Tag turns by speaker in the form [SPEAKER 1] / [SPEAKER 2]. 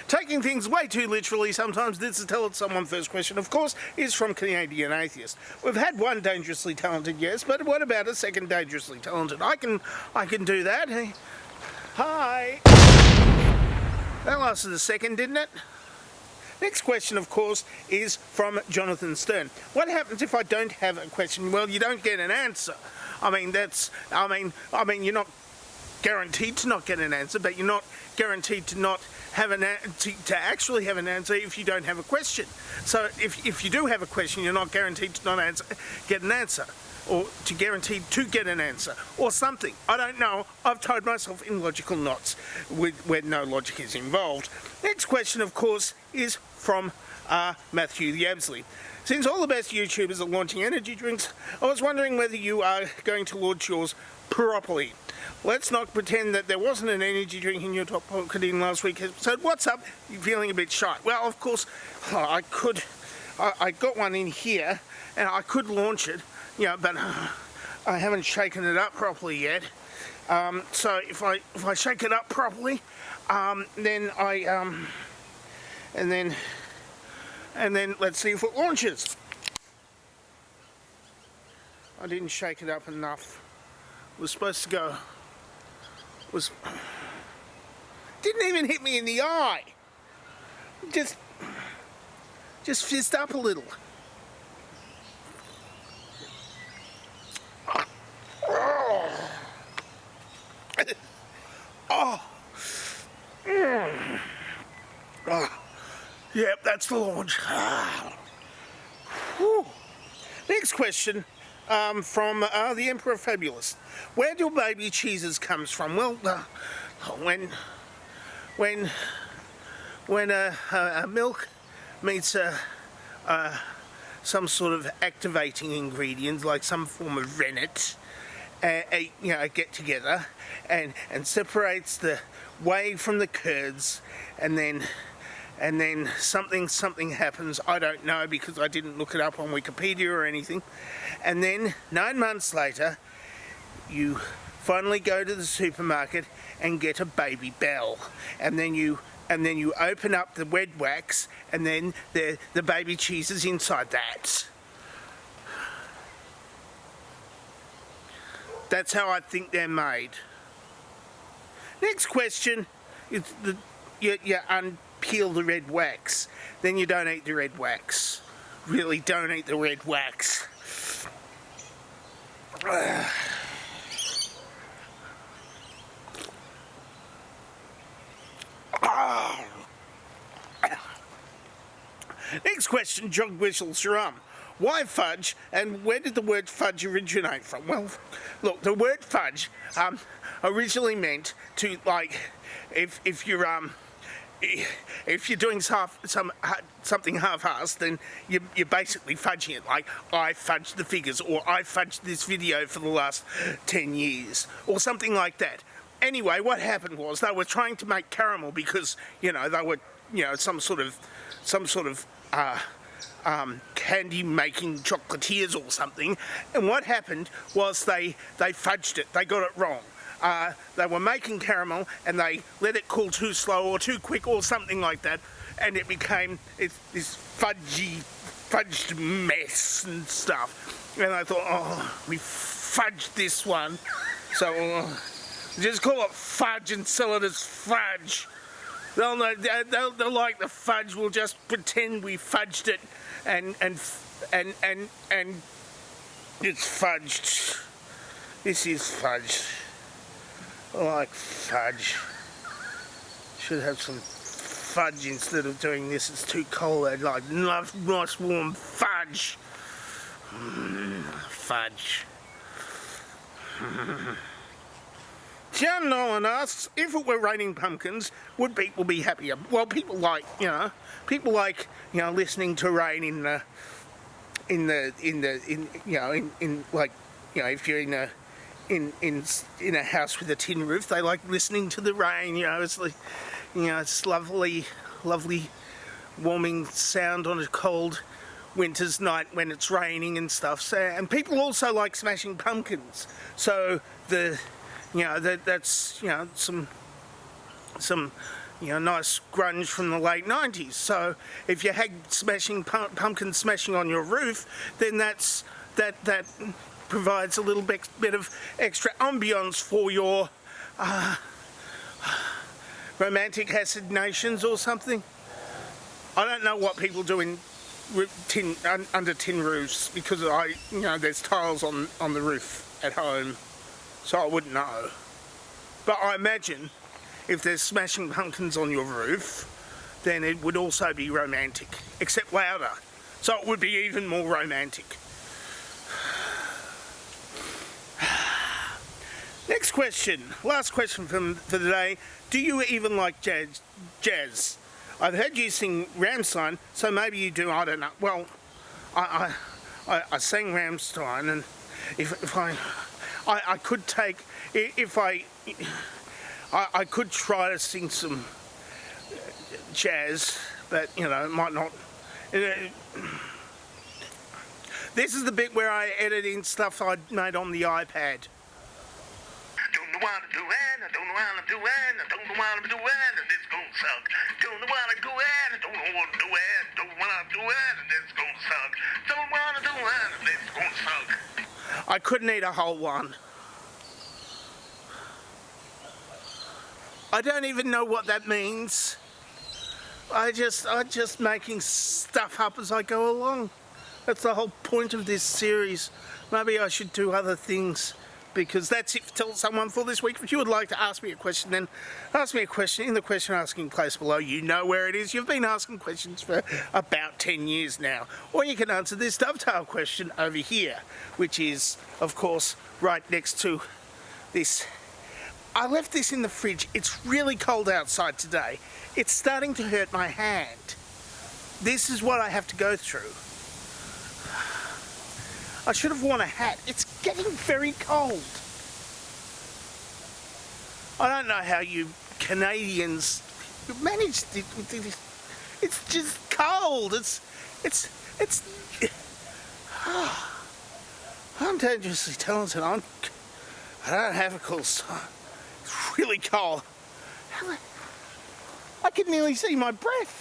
[SPEAKER 1] Taking things way too literally sometimes, this is Tell It Someone First question, of course, is from Canadian Atheist. We've had one dangerously talented guest, but what about a second dangerously talented? I can do that. Hi. That lasted a second, didn't it? Next question, of course, is from Jonathan Stern. What happens if I don't have a question? Well, you don't get an answer. I mean, you're not guaranteed to not get an answer, but you're not guaranteed to not have to actually have an answer if you don't have a question. So if you do have a question, you're not guaranteed to not get an answer, or guaranteed to get an answer, or something. I don't know. I've tied myself in logical knots where no logic is involved. Next question, of course, is from Matthew the Absley. Since all the best YouTubers are launching energy drinks, I was wondering whether you are going to launch yours properly. Let's not pretend that there wasn't an energy drink in your top pocket in last week's episode. What's up? You're feeling a bit shy. Well, of course, I got one in here, and I could launch it, but I haven't shaken it up properly yet. So if I shake it up properly, then and then let's see if it launches. I didn't shake it up enough. It was supposed to go. Didn't even hit me in the eye. Just fizzed up a little. Yep, that's the launch. Next question. From the Emperor Fabulous. Where do baby cheeses comes from? Well, when milk meets some sort of activating ingredient, like some form of rennet, get together and separates the whey from the curds, and then something happens. I don't know, because I didn't look it up on Wikipedia or anything. And then 9 months later, you finally go to the supermarket and get a baby bell. And then you open up the wet wax, and then the baby cheese is inside that. That's how I think they're made. Next question is you unpeel the red wax, then you don't eat the red wax. Really don't eat the red wax. Next question, Jog Whistle Sharam. Why fudge, and where did the word fudge originate from? Well, look, the word fudge originally meant to, like, if you're doing something half-assed, then you're basically fudging it. Like, I fudged the figures, or I fudged this video for the last 10 years, or something like that. Anyway, what happened was they were trying to make caramel because, they were, some sort of candy-making chocolatiers or something. And what happened was they fudged it. They got it wrong. They were making caramel and they let it cool too slow or too quick or something like that, and it became this fudged mess and stuff. And I thought, we fudged this one, so just call it fudge and sell it as fudge. They'll like the fudge. We'll just pretend we fudged it, and it's fudged. This is fudge. I like fudge. Should have some fudge instead of doing this. It's too cold. I'd like nice warm fudge. Fudge. John Nolan asks, if it were raining pumpkins, would people be happier? Well, people like listening to rain if you're in a house with a tin roof, they like listening to the rain. It's lovely warming sound on a cold winter's night when it's raining and stuff. So, and people also like smashing pumpkins. So that's some nice grunge from the late 90s. So if you had pumpkin smashing on your roof, then that provides a little bit of extra ambience for your romantic assignations or something. I don't know what people do in under tin roofs, because there's tiles on the roof at home, so I wouldn't know. But I imagine if there's smashing pumpkins on your roof, then it would also be romantic, except louder, so it would be even more romantic. Next question, last question for the day. Do you even like jazz? I've heard you sing Rammstein, so maybe you do, I don't know. Well, I sang Rammstein, and if I could take, I could try to sing some jazz, but, it might not. This is the bit where I edit in stuff I made on the iPad.
[SPEAKER 2] Don't know what I'm doing, I don't know what I'm doing, I don't know what I'm doing, and it's gonna suck. Don't know what I'm doing, I don't know what I'm doing, don't know what I'm doing, and it's gonna suck. Don't know what I'm doing, and it's gonna suck.
[SPEAKER 1] I couldn't eat a whole one. I don't even know what that means. I'm just making stuff up as I go along. That's the whole point of this series. Maybe I should do other things, because that's it. Tell someone for this week. If you would like to ask me a question, then ask me a question in the question asking place below. You know where it is. You've been asking questions for about 10 years now. Or you can answer this dovetail question over here, which is, of course, right next to this. I left this in the fridge. It's really cold outside today. It's starting to hurt my hand. This is what I have to go through. I should have worn a hat. It's getting very cold. I don't know how you Canadians managed it. It's just cold. I'm dangerously talented. I don't have a cool side. It's really cold. I can nearly see my breath.